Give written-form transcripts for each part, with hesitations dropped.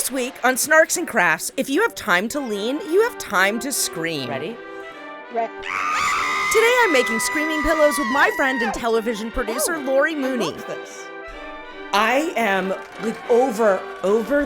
This week on Snarks and Crafts, if you have time to lean, you have time to scream. Ready? Today I'm making screaming pillows with my friend and television producer, Lori Mooney. I am like over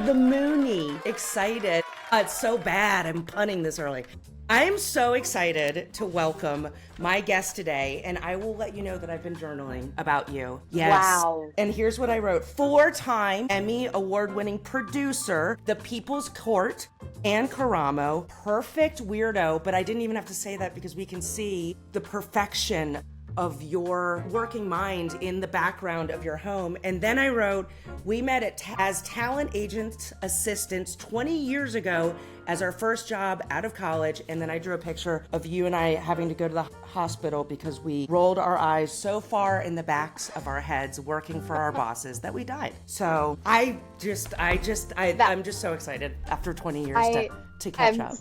the Mooney. Excited. It's so bad I'm punning this early. I am so excited to welcome my guest today, and I will let you know that I've been journaling about you. Yes. Wow. And here's what I wrote. 4-time Emmy award-winning producer, The People's Court, and Karamo. Perfect weirdo, but I didn't even have to say that because we can see the perfection of your working mind in the background of your home. And then I wrote, we met as talent agent assistants 20 years ago as our first job out of college. And then I drew a picture of you and I having to go to the hospital because we rolled our eyes so far in the backs of our heads working for our bosses that we died. So I'm just so excited after 20 years to catch up.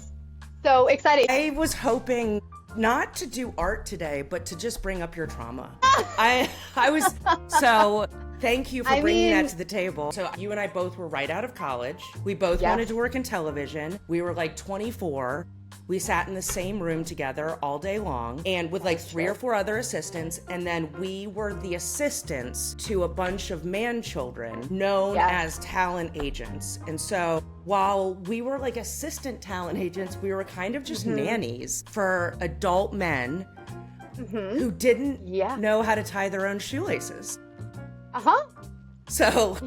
So excited. I was hoping not to do art today, but to just bring up your trauma. I was, so thank you for bringing that to the table. So you and I both were right out of college. We both wanted to work in television. We were like 24. We sat in the same room together all day long and with like 3 or 4 other assistants. And then we were the assistants to a bunch of man children known as talent agents. And so while we were like assistant talent agents, we were kind of just nannies for adult men who didn't know how to tie their own shoelaces. So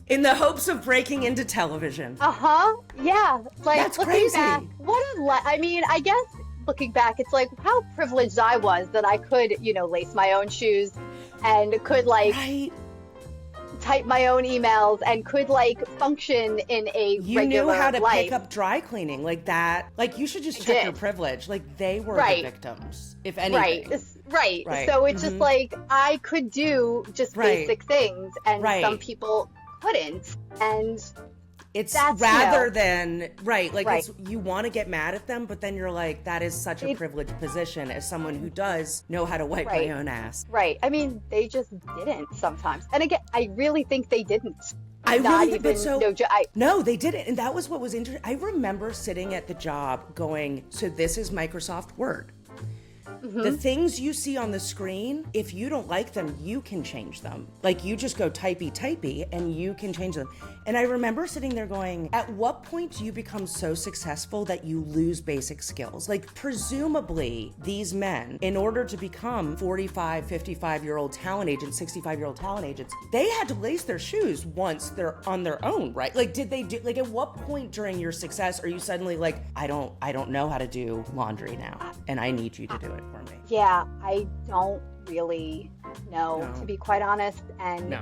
in the hopes of breaking into television. Yeah. Like, that's looking crazy. back, I guess looking back, it's like how privileged I was that I could, lace my own shoes and could type my own emails and could function in a regular life. You knew how to pick up dry cleaning like that. Like, you should just check your privilege. Like, they were the victims, if anything. Right. So it's just like I could do just basic things and some people couldn't. And it's rather than it's, you want to get mad at them, but then you're like, that is such a privileged position as someone who does know how to wipe my own ass. Right. I mean, they just didn't sometimes. And again, I really think they didn't. No, they didn't. And that was what was interesting. I remember sitting at the job going, so this is Microsoft Word. The things you see on the screen, if you don't like them, you can change them. Like, you just go typey, and you can change them. And I remember sitting there going, at what point do you become so successful that you lose basic skills? Like, presumably, these men, in order to become 45, 55-year-old talent agents, 65-year-old talent agents, they had to lace their shoes once they're on their own, right? Like, did they do, like, at what point during your success are you suddenly like, I don't know how to do laundry now, and I need you to do it for me? Yeah, I don't really know, to be quite honest. And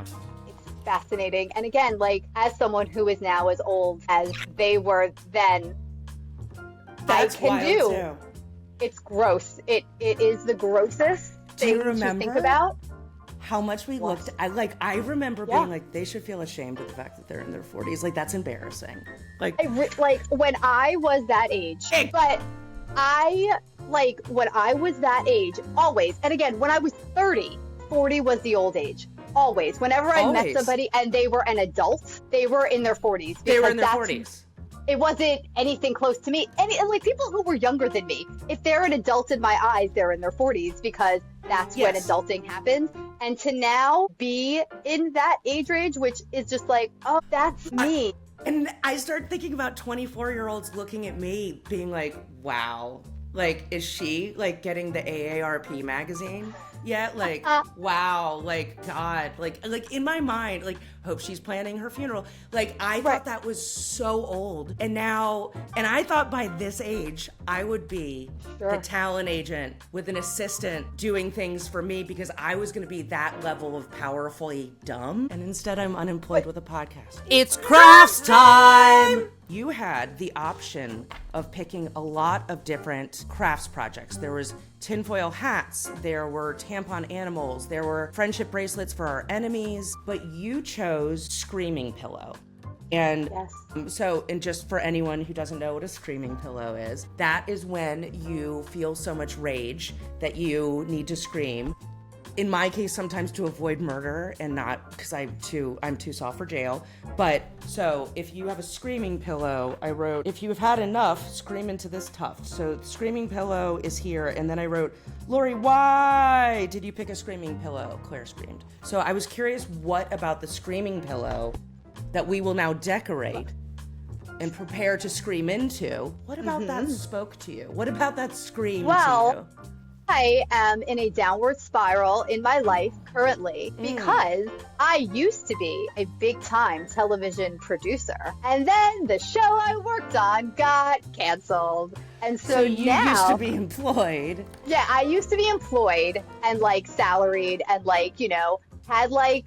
it's fascinating. And again, as someone who is now as old as they were then, that's I can do. Too. It's gross. It is the grossest thing to think about. How much we looked, I remember being like, they should feel ashamed of the fact that they're in their 40s. Like, that's embarrassing. Like when I was that age, but when I was that age, always, and again, when I was 30, 40 was the old age. Always. Whenever I met somebody and they were an adult, they were in their 40s. They were in their 40s. It wasn't anything close to me. And people who were younger than me, if they're an adult in my eyes, they're in their 40s because that's when adulting happens. And to now be in that age range, which is just like, oh, that's me. And I started thinking about 24-year-olds looking at me being like, wow, like, is she getting the AARP magazine? Yeah, wow, God, in my mind, hope she's planning her funeral. I thought that was so old. And I thought by this age, I would be the talent agent with an assistant doing things for me because I was going to be that level of powerfully dumb. And instead, I'm unemployed with a podcast. It's crafts time! You had the option of picking a lot of different crafts projects. There was tinfoil hats, there were tampon animals, there were friendship bracelets for our enemies, but you chose screaming pillow. And and just for anyone who doesn't know what a screaming pillow is, that is when you feel so much rage that you need to scream. in my case, sometimes to avoid murder and not because I'm too soft for jail. But so if you have a screaming pillow, I wrote, if you have had enough, scream into this tuft. So the screaming pillow is here. And then I wrote, Lori, why did you pick a screaming pillow? Claire screamed. So I was curious what about the screaming pillow that we will now decorate and prepare to scream into. What about that spoke to you? What about that scream to you? I am in a downward spiral in my life currently because I used to be a big time television producer. And then the show I worked on got canceled. And so you now, used to be employed. Yeah, I used to be employed and like salaried and like, you know, had like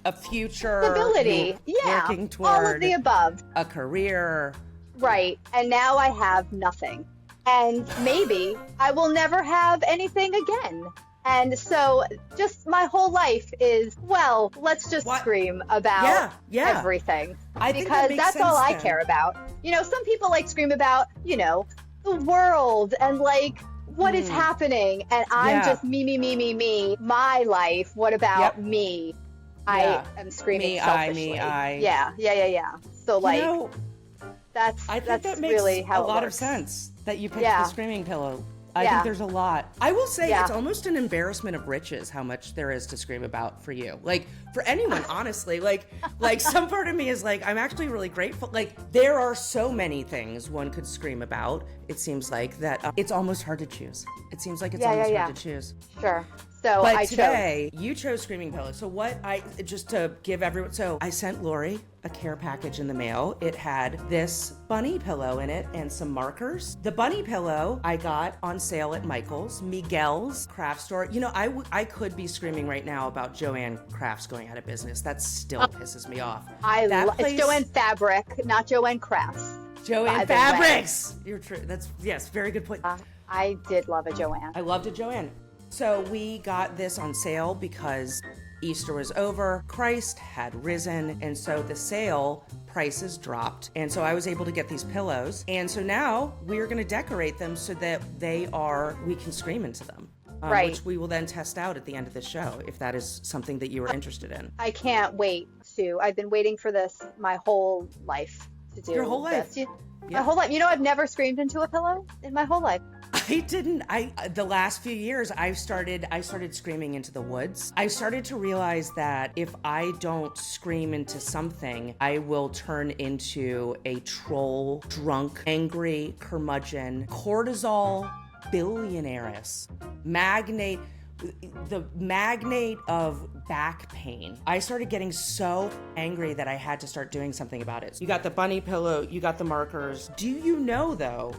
a future. Stability. Yeah. Working toward all of the above. A career. Right. And now I have nothing. And maybe I will never have anything again. And so just my whole life is, well, let's just scream about everything. Because that's all I care about. You know, some people like scream about, you know, the world and like what is happening. And I'm just me, my life. What about me? I am screaming selfishly. I. Yeah. So like, I think that makes really how a lot works. of sense that you picked the screaming pillow. I think there's a lot. I will say it's almost an embarrassment of riches how much there is to scream about for you. Like for anyone, honestly, like some part of me is like, I'm actually really grateful. Like there are so many things one could scream about. It seems like that it's almost hard to choose. It seems like it's almost hard to choose. Sure. So but today you chose screaming pillow. So just to give everyone, so I sent Lori a care package in the mail. It had this bunny pillow in it and some markers. The bunny pillow I got on sale at Michael's, Miguel's craft store. You know, I could be screaming right now about Joanne Crafts going out of business. That still pisses me off. It's Joanne Fabric, not Joanne Crafts. Joanne Fabrics. You're true. That's very good point. I did love a Joanne. I loved a Joanne. So we got this on sale because Easter was over, Christ had risen, and so the sale prices dropped. And so I was able to get these pillows. And so now we're going to decorate them so that we can scream into them. Right. Which we will then test out at the end of the show, if that is something that you are interested in. I can't wait to. I've been waiting for this my whole life to do. Your whole life? My whole life. You know, I've never screamed into a pillow in my whole life. I didn't. The last few years, I started screaming into the woods. I started to realize that if I don't scream into something, I will turn into a troll, drunk, angry, curmudgeon, cortisol billionaires, the magnate of back pain. I started getting so angry that I had to start doing something about it. You got the bunny pillow, you got the markers. Do you know, though,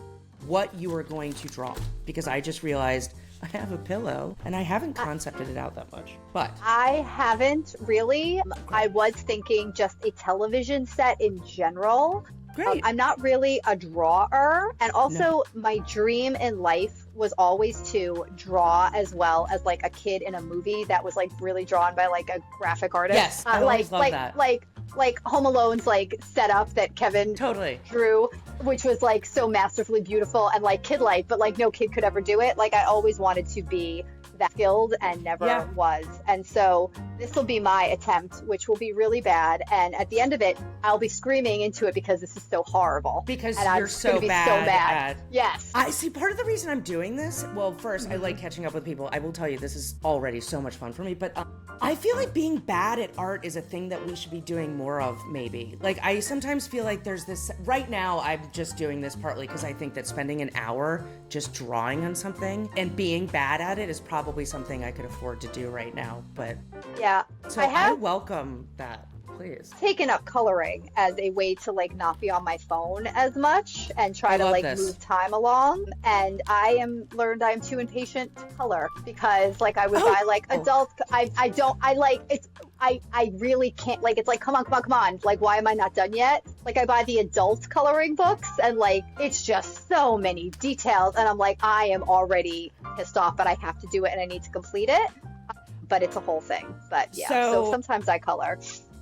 what you are going to draw? Because I just realized I have a pillow and I haven't concepted it out that much. But I haven't really. I was thinking just a television set in general. Great. I'm not really a drawer. And also my dream in life was always to draw as well as like a kid in a movie that was like really drawn by like a graphic artist. Yes, I always love that. Like Home Alone's like setup that Kevin drew, which was like so masterfully beautiful and like kid-like, but like no kid could ever do it. Like I always wanted to be that skilled and never was. And so this will be my attempt, which will be really bad. And at the end of it, I'll be screaming into it because this is so horrible. Because and you're so bad. Yes. I see part of the reason I'm doing this. Well, first, I like catching up with people. I will tell you, this is already so much fun for me. But I feel like being bad at art is a thing that we should be doing more of, maybe. Like, I sometimes feel like there's this. Right now, I'm just doing this partly because I think that spending an hour just drawing on something and being bad at it is probably something I could afford to do right now. But yeah, so I welcome that. Please. Taken up coloring as a way to like not be on my phone as much and try to like move time along. And I'm too impatient to color because like I would buy like adult. I really can't, like, it's like, come on. Like, why am I not done yet? Like, I buy the adult coloring books and like, it's just so many details. And I'm like, I am already pissed off, but I have to do it and I need to complete it. But it's a whole thing. But yeah, so sometimes I color.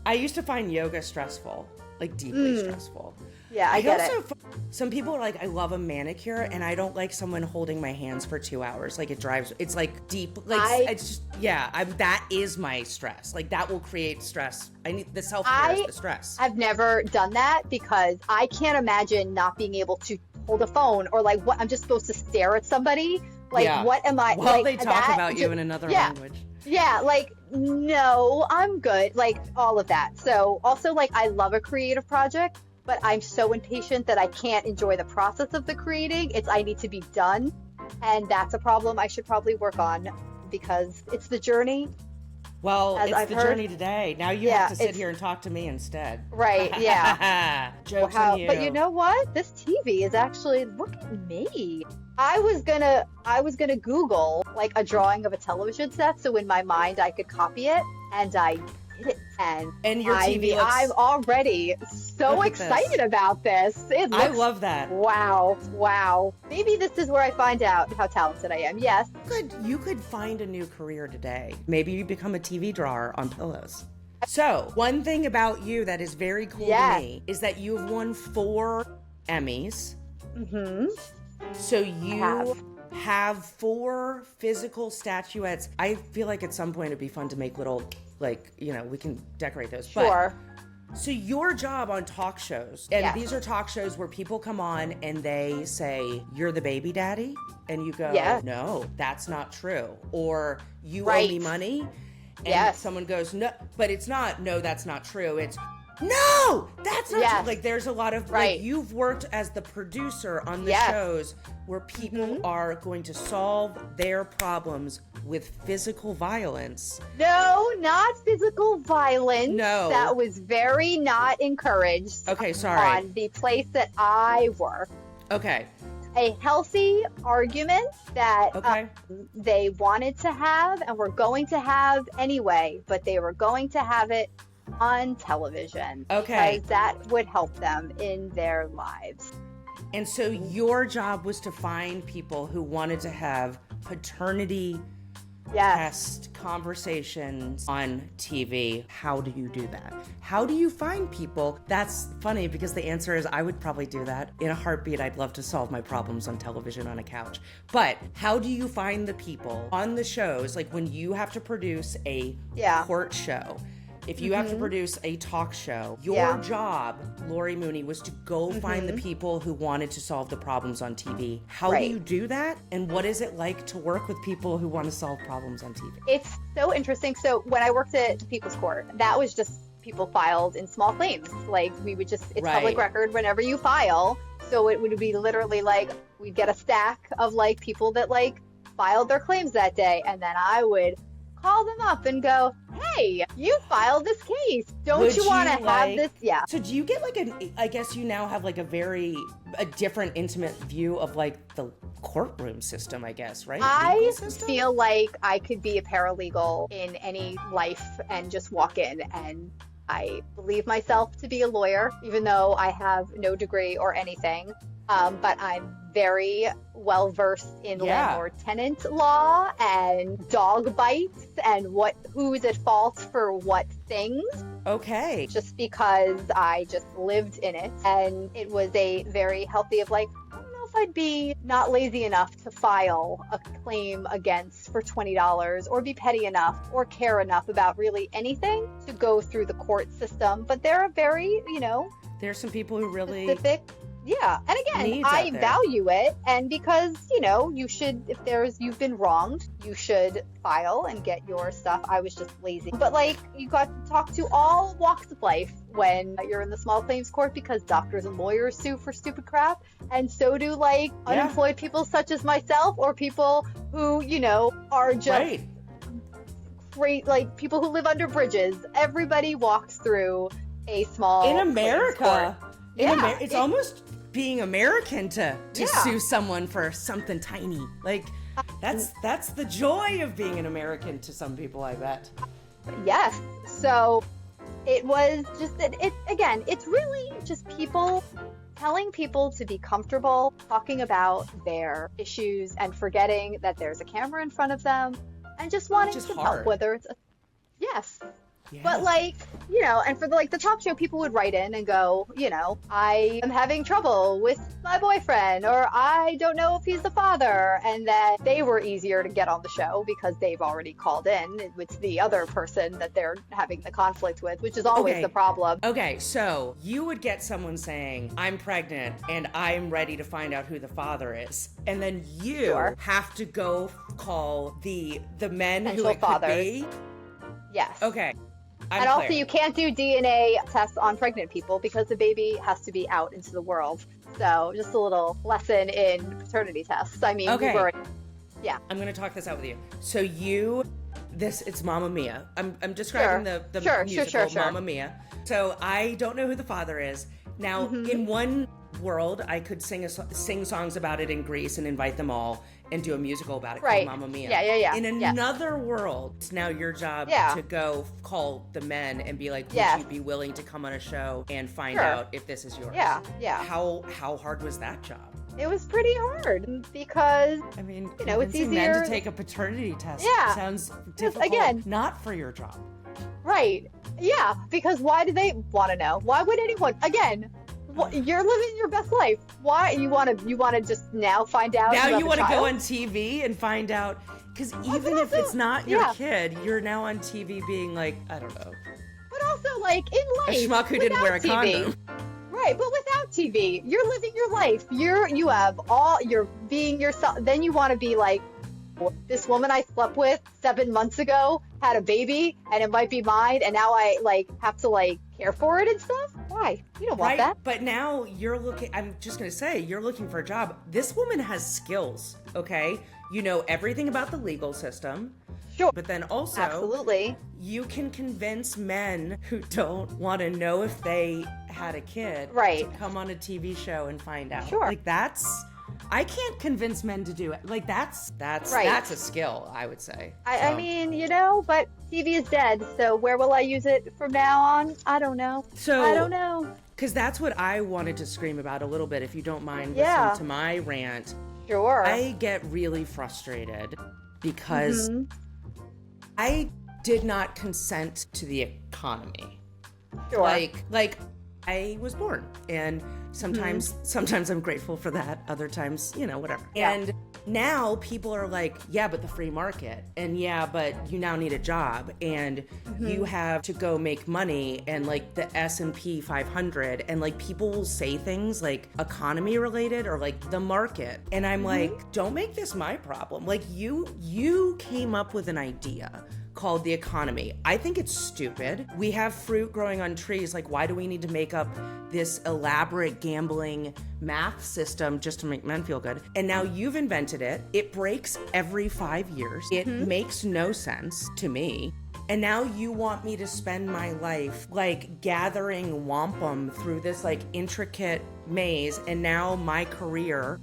I used to find yoga stressful, like deeply stressful. Yeah, I get it. some people are like, I love a manicure, and I don't like someone holding my hands for 2 hours. Like, it's like deep, like, it's just, that is my stress. Like, that will create stress. I need the self-care is the stress. I've never done that because I can't imagine not being able to hold a phone, or like, what, I'm just supposed to stare at somebody. Like, what am I? Well, like, they talk about you in another language. Yeah, like, no, I'm good. Like, all of that. So also, like, I love a creative project, but I'm so impatient that I can't enjoy the process of the creating. I need to be done. And that's a problem I should probably work on, because it's the journey. Well, it's the journey today. Now you have to sit here and talk to me instead. Right, yeah. Jokes on you. But you know what? This TV is actually, look at me. I was gonna Google like a drawing of a television set, so in my mind I could copy it, and I did it. And your TV looks... I'm already so excited about this. I love that. Wow. Maybe this is where I find out how talented I am. Yes. You could find a new career today. Maybe you become a TV drawer on pillows. So, one thing about you that is very cool to me is that you've won 4 Emmys. Mm-hmm. So you have 4 physical statuettes. I feel like at some point it'd be fun to make little, like, we can decorate those. Sure. So your job on talk shows, and these are talk shows where people come on and they say, you're the baby daddy? And you go, no, that's not true. Or you owe me money? And someone goes, no, but it's not, no, that's not true. It's, no, that's not true. Like, there's a lot of, like, you've worked as the producer on the shows where people are going to solve their problems with physical violence. No, not physical violence. No. That was very not encouraged. Okay, sorry. On the place that I work. Okay. A healthy argument that they wanted to have and were going to have anyway, but they were going to have it on television. Okay. Because that would help them in their lives. And so your job was to find people who wanted to have paternity test conversations on TV. How do you do that? How do you find people? That's funny because the answer is I would probably do that in a heartbeat. I'd love to solve my problems on television on a couch. But how do you find the people on the shows? Like when you have to produce a court show, if you have to produce a talk show, your job, Lori Mooney, was to go find the people who wanted to solve the problems on TV. How do you do that? And what is it like to work with people who want to solve problems on TV? It's so interesting. So when I worked at the People's Court, that was just people filed in small claims. Like we would just, it's public record whenever you file. So it would be literally like, we'd get a stack of like people that like filed their claims that day. And then I would call them up and go, hey, you filed this case. Don't you want to have this? Yeah. So do you get like I guess you now have like a different intimate view of like the courtroom system, I guess, right? I feel like I could be a paralegal in any life and just walk in, and I believe myself to be a lawyer, even though I have no degree or anything. But I'm very well versed in landlord-tenant law and dog bites and who's at fault for what things. Okay. Just because I just lived in it, and it was a very healthy of like, I don't know if I'd be not lazy enough to file a claim against for $20 or be petty enough or care enough about really anything to go through the court system. But there are very, there's some people who really specific. Yeah. And again, I value it. And because, you've been wronged, you should file and get your stuff. I was just lazy. But like, you got to talk to all walks of life when you're in the small claims court, because doctors and lawyers sue for stupid crap. And so do like unemployed people such as myself, or people who, are just great, like people who live under bridges. Everybody walks through a small in America. It's almost being American to sue someone for something tiny. Like that's the joy of being an American to some people, I bet. Yes. So it was just it's really just people telling people to be comfortable talking about their issues and forgetting that there's a camera in front of them and just wanting some help, whether it's Yeah. But like, and for the talk show, people would write in and go, I am having trouble with my boyfriend, or I don't know if he's the father. And then they were easier to get on the show because they've already called in. It's the other person that they're having the conflict with, which is always the problem. Okay, so you would get someone saying, I'm pregnant and I'm ready to find out who the father is. And then you have to go call the men who it could be. Yes. Okay. And also, you can't do DNA tests on pregnant people because the baby has to be out into the world. So just a little lesson in paternity tests. I mean, okay. I'm going to talk this out with you. So it's Mamma Mia. I'm describing the musical Mamma Mia. So I don't know who the father is. Now, in one world, I could sing songs about it in Greece and invite them all and do a musical about it called Mamma Mia. Yeah. In another world, it's now your job to go call the men and be like, would you be willing to come on a show and find out if this is yours? Yeah. How hard was that job? It was pretty hard because, I mean, it's easier men to take a paternity test sounds difficult. Again, not for your job. Right. Yeah, because why do they want to know? Why would anyone? Again, you're living your best life. Why you want to just now find out? Now you want to go on TV and find out, because even if it's not your kid, you're now on TV being like, I don't know. But also, like, in life, a schmuck who didn't wear a condom. Right, but without TV, you're living your life. You're being yourself. Then you want to be like, this woman I slept with 7 months ago had a baby and it might be mine, and now I have to care for it and stuff. Why? You don't want that. But now I'm just going to say, you're looking for a job. This woman has skills, okay? You know everything about the legal system. Sure. But then also, absolutely, you can convince men who don't want to know if they had a kid to come on a TV show and find out. Sure. I can't convince men to do it. That's a skill, I would say. I mean, but TV is dead, so where will I use it from now on? I don't know. I don't know. Because that's what I wanted to scream about a little bit, if you don't mind listening to my rant. Sure. I get really frustrated because I did not consent to the economy. Sure. Like I was born, and sometimes I'm grateful for that. Other times, whatever. Yeah. And now people are like, yeah, but the free market, and yeah, but you now need a job, and you have to go make money, and the S&P 500, and people will say things like economy related or the market, and I'm like, don't make this my problem. You came up with an idea called the economy. I think it's stupid. We have fruit growing on trees. Why do we need to make up this elaborate gambling math system just to make men feel good? And now you've invented it. It breaks every 5 years. It makes no sense to me. And now you want me to spend my life gathering wampum through this intricate maze, and now my career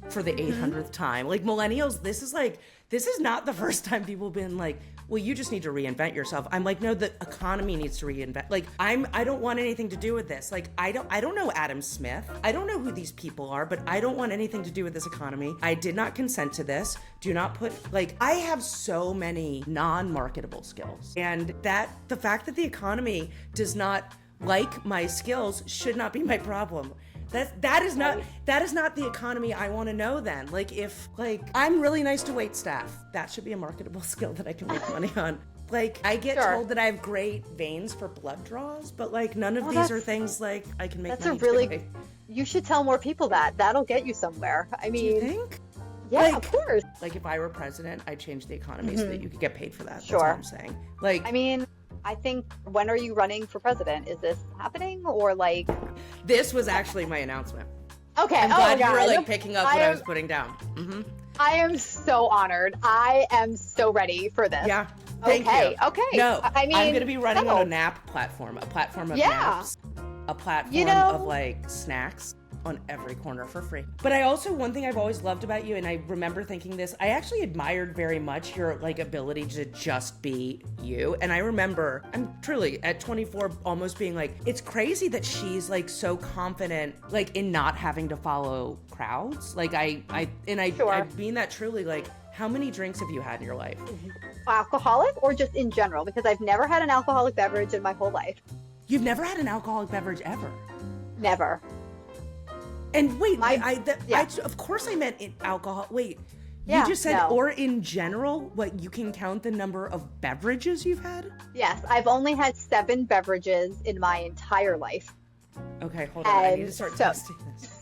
for the 800th time. Millennials, this is not the first time people have been like, well, you just need to reinvent yourself. I'm like, no, the economy needs to reinvent. I don't want anything to do with this. I don't know Adam Smith. I don't know who these people are, but I don't want anything to do with this economy. I did not consent to this. Do not put, I have so many non-marketable skills. And the fact that the economy does not like my skills should not be my problem. That is not the economy I want to know then. If I'm really nice to wait staff, that should be a marketable skill that I can make money on. I get told that I have great veins for blood draws, but none of these are things I can make money doing. You should tell more people that. That'll get you somewhere. I mean, do you think? Yeah, of course. If I were president, I'd change the economy so that you could get paid for that. Sure. That's what I'm saying. I mean, I think, when are you running for president? Is this happening or This was actually my announcement. Okay. I'm glad you were picking up what I was putting down. I am so honored. I am so ready for this. Yeah. Thank you. Okay. No, I mean, I'm going to be running on a nap platform, a platform of naps, a platform of snacks on every corner for free. But one thing I've always loved about you, and I remember thinking this, I actually admired very much your ability to just be you. And I remember, I'm truly at 24 almost being it's crazy that she's so confident in not having to follow crowds. I mean that truly. How many drinks have you had in your life? alcoholic or just in general? Because I've never had an alcoholic beverage in my whole life. You've never had an alcoholic beverage ever? Never. And wait, of course I meant in alcohol. Wait, you just said or in general? What, you can count the number of beverages you've had? Yes, I've only had 7 beverages in my entire life. Okay, hold on. I need to start testing this.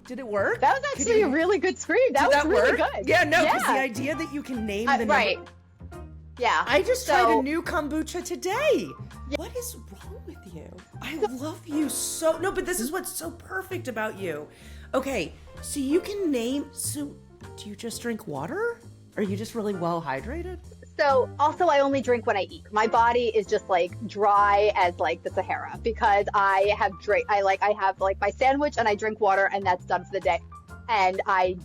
Did it work? That was actually a really good scream. That was really good. Yeah, no, because the idea that you can name the number. Right. Yeah. I just tried a new kombucha today. Yeah. What is wrong with you? I love you so. No, but this is what's so perfect about you. Okay, so you can name. So, do you just drink water? Are you just really well hydrated? So also I only drink when I eat. My body is just like dry as like the Sahara because I have my sandwich and I drink water and that's done for the day. And I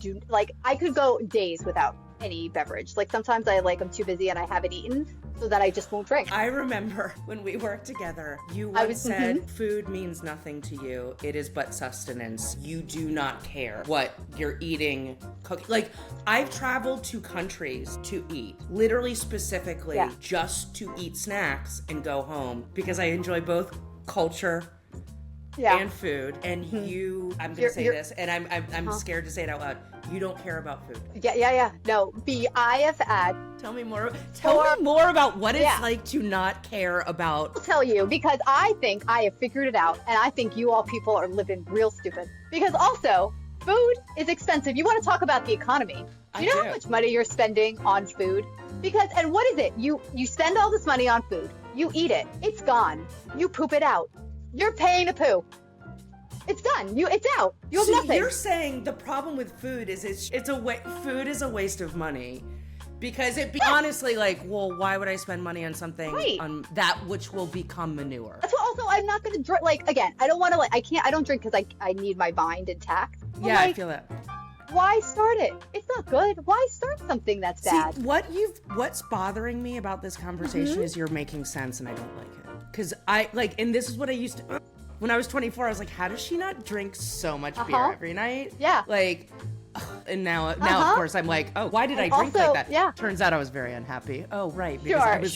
could go days without any beverage. Like sometimes I'm too busy and I haven't eaten so that I just won't drink. I remember when we worked together, you once said food means nothing to you. It is but sustenance. You do not care what you're eating, cooking. Like, I've traveled to countries to eat, literally specifically just to eat snacks and go home because I enjoy both culture and food. And I'm going to say this, and I'm scared to say it out loud. You don't care about food. Yeah. No, I have had. Tell me more about what it's like to not care about. I'll tell you, because I think I have figured it out, and I think you all people are living real stupid. Because also, food is expensive. You want to talk about the economy. You know how much money you're spending on food? And what is it? You spend all this money on food. You eat it. It's gone. You poop it out. You're paying to poo. It's done. It's out. You have nothing. You're saying the problem with food is food is a waste of money, because honestly, like, well, why would I spend money on something on that which will become manure? That's what. Also, I'm not going to drink. Like, again, I don't want to. Like, I can't. I don't drink because I need my mind intact. But I feel that. Why start it? It's not good. Why start something that's bad? See, what's bothering me about this conversation is you're making sense, and I don't like it. Because and this is what I used to. When I was 24, I was like, how does she not drink so much beer every night? Yeah. Like, and now of course, I'm like, oh, why did I drink like that? Yeah. Turns out I was very unhappy. Oh, right. Because I was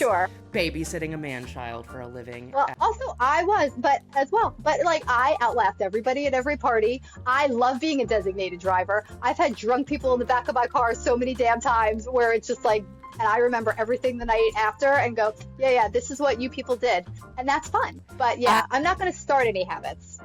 babysitting a man-child for a living. Well, also, I was, but I outlaughed everybody at every party. I love being a designated driver. I've had drunk people in the back of my car so many damn times where it's just like, and I remember everything the night after and go, yeah, this is what you people did. And that's fun. But I'm not going to start any habits.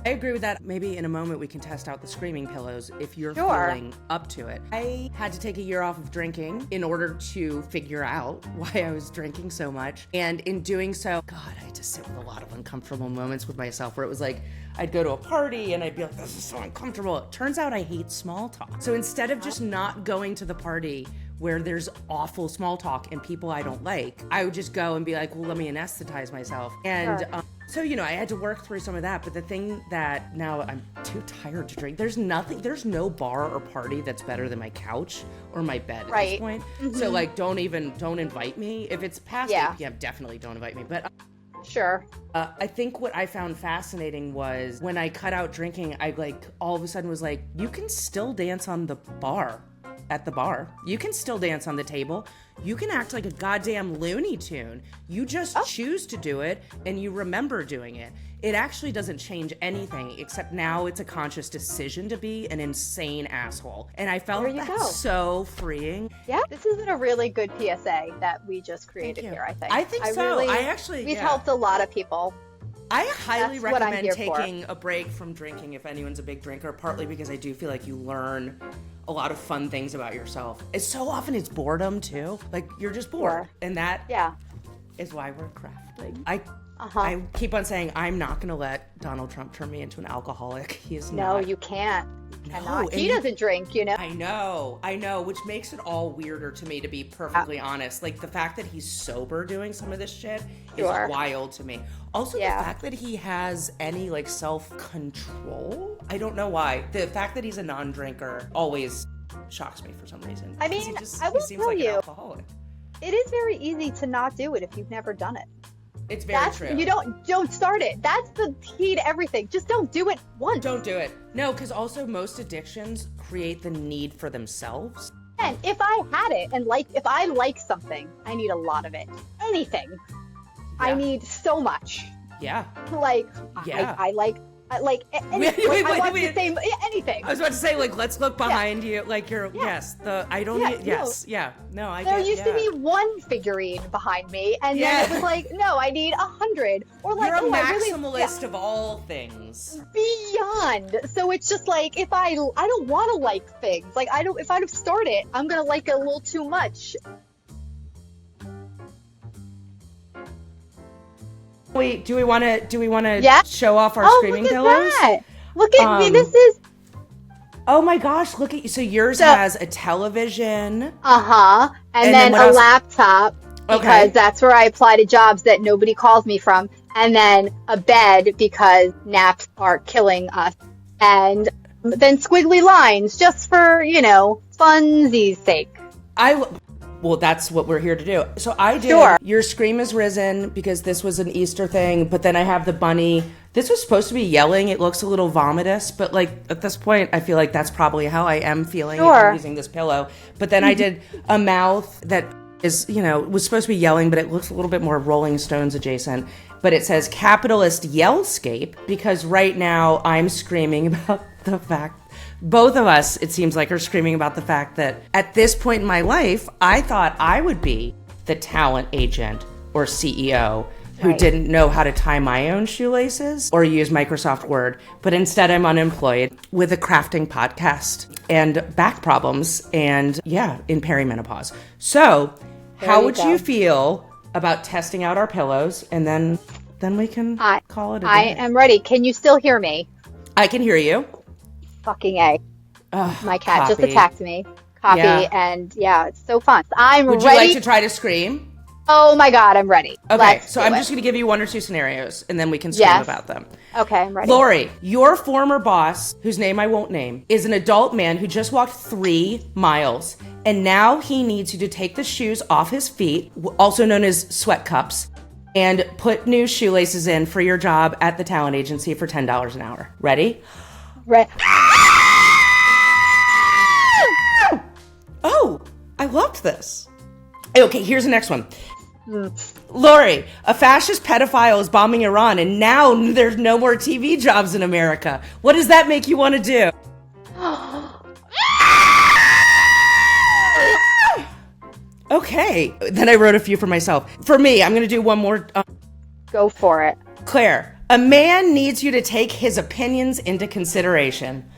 I agree with that. Maybe in a moment we can test out the screaming pillows if you're feeling up to it. I had to take a year off of drinking in order to figure out why I was drinking so much. And in doing so, God, I had to sit with a lot of uncomfortable moments with myself where it was like, I'd go to a party and I'd be like, this is so uncomfortable. It turns out I hate small talk. So instead of just not going to the party where there's awful small talk and people I don't like, I would just go and be like, well, let me anesthetize myself. And so, I had to work through some of that. But the thing that now I'm too tired to drink, there's no bar or party that's better than my couch or my bed at this point. So don't invite me. If it's past 8 p.m., definitely don't invite me. But sure. I think what I found fascinating was when I cut out drinking, I all of a sudden was like, you can still dance on the bar. At the bar. You can still dance on the table. You can act like a goddamn Looney Tune. You just choose to do it and you remember doing it. It actually doesn't change anything, except now it's a conscious decision to be an insane asshole. And I felt that's so freeing. Yeah, this has been a really good PSA that we just created here, I think. I think so. We've helped a lot of people. I highly recommend taking a break from drinking if anyone's a big drinker, partly because I do feel like you learn a lot of fun things about yourself. It's so often it's boredom too. Like you're just bored. And that is why we're crafting. I keep on saying I'm not gonna let Donald Trump turn me into an alcoholic. He is not. No, you can't. He doesn't drink, I know, which makes it all weirder to me, to be perfectly honest. Like the fact that he's sober doing some of this shit is wild to me. Also, the fact that he has any self-control, I don't know why. The fact that he's a non-drinker always shocks me for some reason. I mean, I will tell you, it is very easy to not do it if you've never done it. It's very true. You don't start it. That's the key to everything. Just don't do it once. Don't do it. No, because also most addictions create the need for themselves. And if I had it and if I like something, I need a lot of it. Anything. Yeah. I need so much. Yeah. Like, yeah. I like anything. Anything. I was about to say, like, let's look behind you. Like, you're, yes, I don't need, yes, yeah. No, I There used to be one figurine behind me, and then it was like, no, I need 100. Or like, you're a maximalist of all things. Beyond. So it's just like, if I don't want to like things. Like, if I don't start it, I'm going to like it a little too much. Wait, do we want to show off our screaming pillows? That. Look at me. This is. Oh my gosh! Look at you. So yours has a television. And then a laptop because that's where I apply to jobs that nobody calls me from, and then a bed because naps are killing us, and then squiggly lines just for funsies' sake. Well, that's what we're here to do. So I did. Your scream has risen because this was an Easter thing, but then I have the bunny. This was supposed to be yelling. It looks a little vomitous, but like at this point, I feel like that's probably how I am feeling if I'm using this pillow. But then I did a mouth that is, was supposed to be yelling, but it looks a little bit more Rolling Stones adjacent. But it says capitalist yellscape because right now I'm screaming about the fact both of us, it seems like, are screaming about the fact that at this point in my life, I thought I would be the talent agent or CEO who didn't know how to tie my own shoelaces or use Microsoft Word. But instead, I'm unemployed with a crafting podcast and back problems and, in perimenopause. So how would you feel about testing out our pillows? And then we can call it a day. I am ready. Can you still hear me? I can hear you. Fucking A. My cat just attacked me. And it's so fun. I'm ready. Would you like to try to scream? Oh my God, I'm ready. Okay, so I'm just going to give you one or two scenarios, and then we can scream about them. Okay, I'm ready. Lori, your former boss, whose name I won't name, is an adult man who just walked 3 miles, and now he needs you to take the shoes off his feet, also known as sweat cups, and put new shoelaces in for your job at the talent agency for $10 an hour. Ready? Oh, I loved this. Okay, here's the next one. Lori, a fascist pedophile is bombing Iran, and now there's no more TV jobs in America. What does that make you want to do? Okay, then I wrote a few for myself. For me, I'm going to do one more. Go for it. Claire, a man needs you to take his opinions into consideration.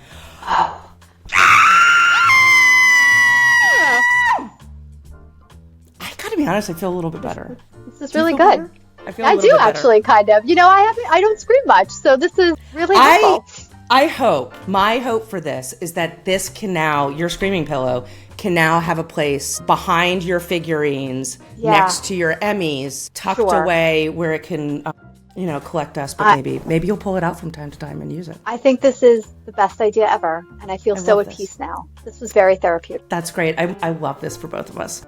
To be honest, I feel a little bit better. This is really good. I do actually, kind of. I don't scream much, so this is really helpful. My hope for this is that this can now, your screaming pillow, can now have a place behind your figurines, next to your Emmys, tucked away where it can, collect us. But maybe you'll pull it out from time to time and use it. I think this is the best idea ever, and I feel so at peace now. This was very therapeutic. That's great. I love this for both of us.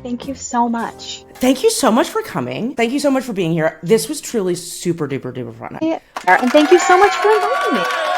Thank you so much. Thank you so much for coming. Thank you so much for being here. This was truly super duper duper fun. And thank you so much for inviting me.